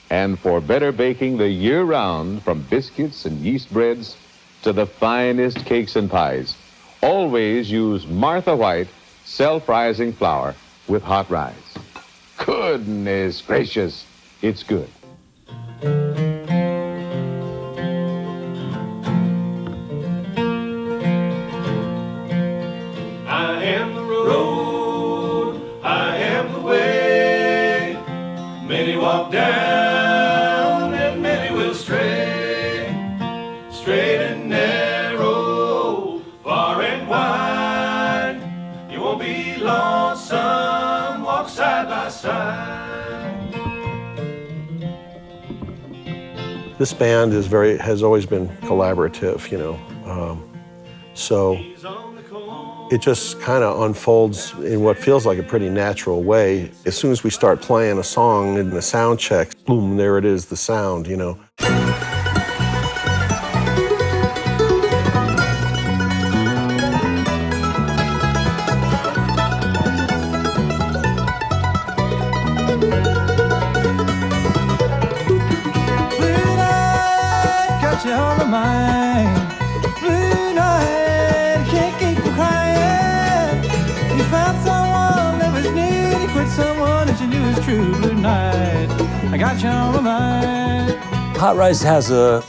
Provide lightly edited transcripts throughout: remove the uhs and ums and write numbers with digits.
And for better baking the year round, from biscuits and yeast breads to the finest cakes and pies, always use Martha White self-rising flour with Hot Rize. Goodness gracious, it's good. I am the road, I am the way. Many walk down and many will stray. Straight and narrow, far and wide. You won't be lonesome, walk side by side. This band has always been collaborative, you know. So it just kind of unfolds in what feels like a pretty natural way. As soon as we start playing a song in the sound check, boom, there it is, the sound, you know. Got you on my mind. Blue night, can't keep from crying. You found someone that was near, you quit someone that you knew was true. Blue night, I got you on my mind. Hot Rize has a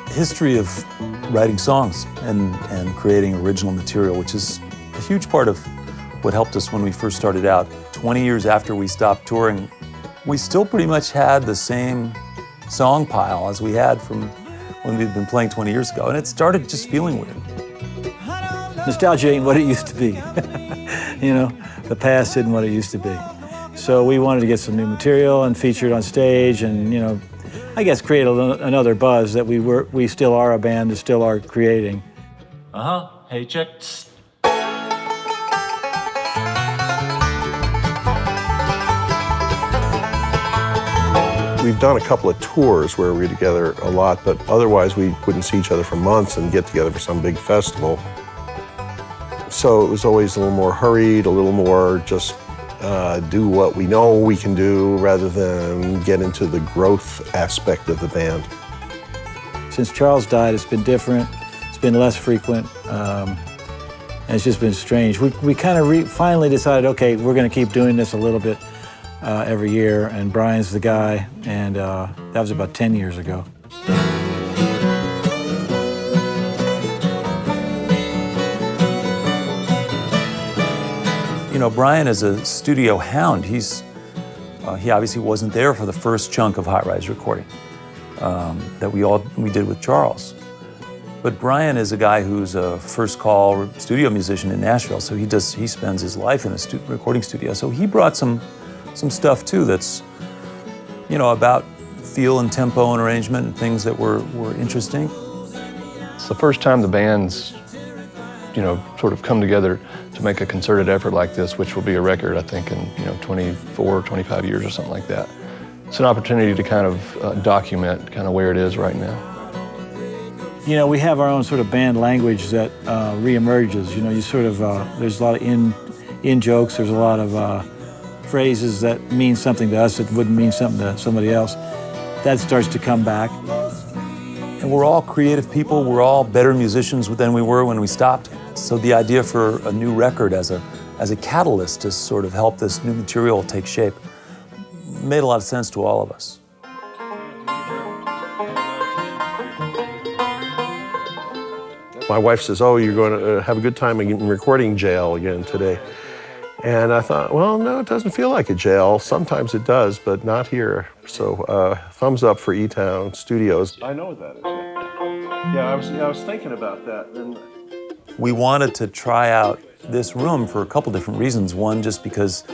history of writing songs and creating original material, which is a huge part of what helped us when we first started out. 20 years after we stopped touring, we still pretty much had the same song pile as we had from when we'd been playing 20 years ago, and it started just feeling weird. Nostalgia ain't what it used to be. You know, the past isn't what it used to be. So we wanted to get some new material and feature it on stage and, you know, I guess create another buzz that we still are a band that still are creating. Hey, check. We've done a couple of tours where we're together a lot, but otherwise we wouldn't see each other for months and get together for some big festival. So it was always a little more hurried, a little more just do what we know we can do rather than get into the growth aspect of the band. Since Charles died, it's been different. It's been less frequent, and it's just been strange. We kind of finally decided, okay, we're going to keep doing this a little bit every year, and Brian's the guy, and that was about 10 years ago. You know, Brian is a studio hound. He obviously wasn't there for the first chunk of Hot Rize recording that we did with Charles. But Brian is a guy who's a first call studio musician in Nashville, so he spends his life in a recording studio. So he brought some stuff too that's, you know, about feel and tempo and arrangement and things that were interesting. It's the first time the band's, you know, sort of come together to make a concerted effort like this, which will be a record, I think, in, you know, 24, 25 years or something like that. It's an opportunity to kind of document kind of where it is right now. You know, we have our own sort of band language that reemerges. You know, you sort of, there's a lot of in jokes, there's a lot of phrases that mean something to us that wouldn't mean something to somebody else. That starts to come back. And we're all creative people, we're all better musicians than we were when we stopped. So the idea for a new record as a catalyst to sort of help this new material take shape made a lot of sense to all of us. My wife says, oh, you're going to have a good time in recording jail again today. And I thought, well, no, it doesn't feel like a jail. Sometimes it does, but not here. So thumbs up for E-Town Studios. I know what that is. Yeah, I was thinking about that. And we wanted to try out this room for a couple different reasons. One, just because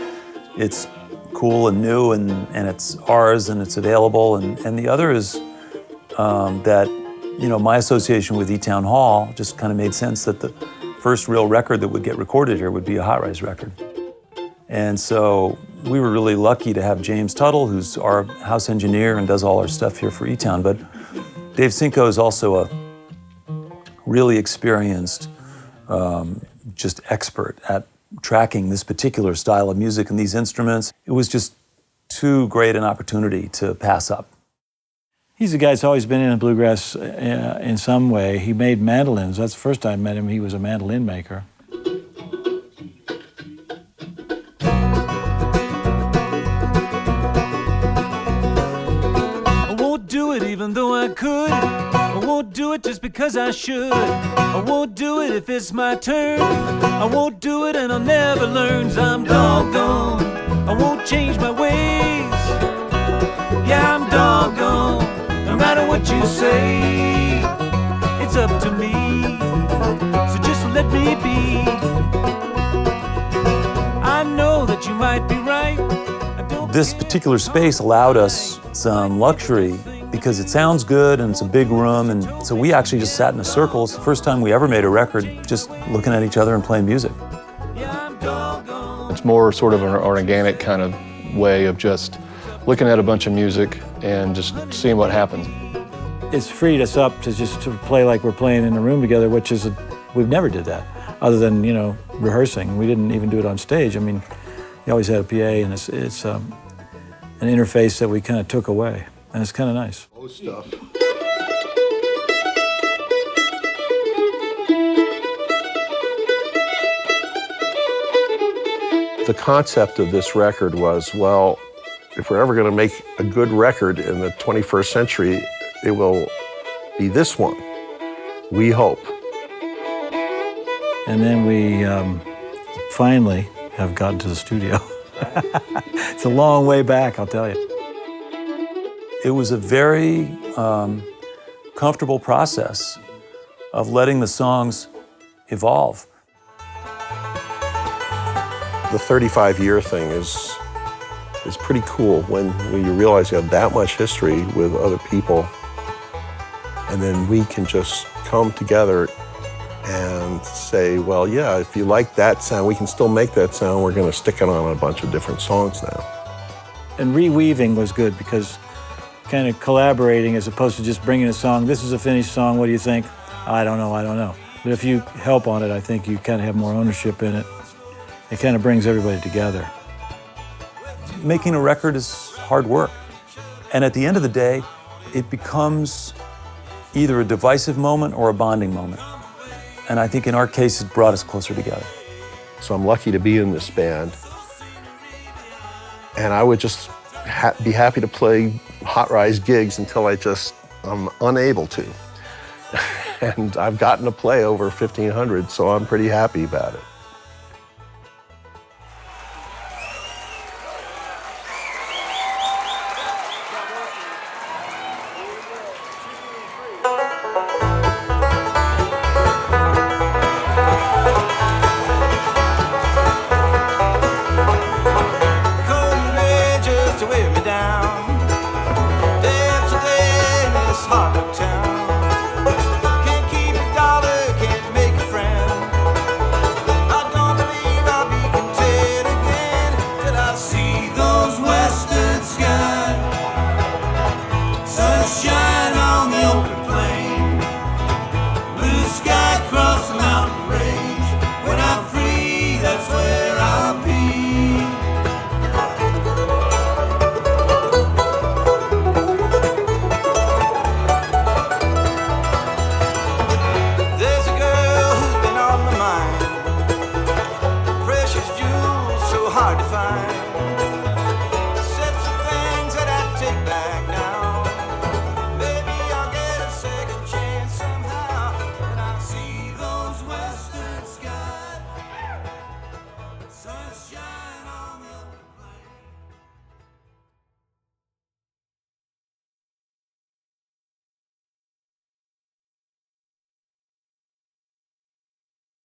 it's cool and new and it's ours and it's available. And the other is that, you know, my association with E-Town Hall just kind of made sense that the first real record that would get recorded here would be a Hot Rize record. And so we were really lucky to have James Tuttle, who's our house engineer and does all our stuff here for E-Town. But Dave Cinco is also a really experienced, just expert at tracking this particular style of music and these instruments. It was just too great an opportunity to pass up. He's a guy that's always been in bluegrass in some way. He made mandolins. That's the first time I met him. He was a mandolin maker. I won't do it even though I could. I won't do it just because I should. I won't do it if it's my turn. I won't do it and I'll never learn. 'Cause I'm doggone. I won't change my ways. Yeah, I'm doggone. No matter what you say, it's up to me. So just let me be. I know that you might be right. This particular space allowed us some luxury because it sounds good and it's a big room, and so we actually just sat in a circle. It's the first time we ever made a record just looking at each other and playing music. It's more sort of an organic kind of way of just looking at a bunch of music and just seeing what happens. It's freed us up to just to play like we're playing in a room together, which is, we've never did that, other than, you know, rehearsing. We didn't even do it on stage. I mean, we always had a PA, and it's an interface that we kind of took away, and it's kind of nice. Stuff. The concept of this record was, well, if we're ever going to make a good record in the 21st century, it will be this one, we hope. And then we finally have gotten to the studio. It's a long way back, I'll tell you. It was a very comfortable process of letting the songs evolve. The 35-year thing is pretty cool when you realize you have that much history with other people, and then we can just come together and say, well, yeah, if you like that sound, we can still make that sound. We're going to stick it on a bunch of different songs now. And reweaving was good because kind of collaborating as opposed to just bringing a song, this is a finished song, what do you think? I don't know. But if you help on it, I think you kind of have more ownership in it. It kind of brings everybody together. Making a record is hard work. And at the end of the day, it becomes either a divisive moment or a bonding moment. And I think in our case, it brought us closer together. So I'm lucky to be in this band. And I would just be happy to play Hot Rize gigs until I'm unable to. And I've gotten to play over 1,500, so I'm pretty happy about it.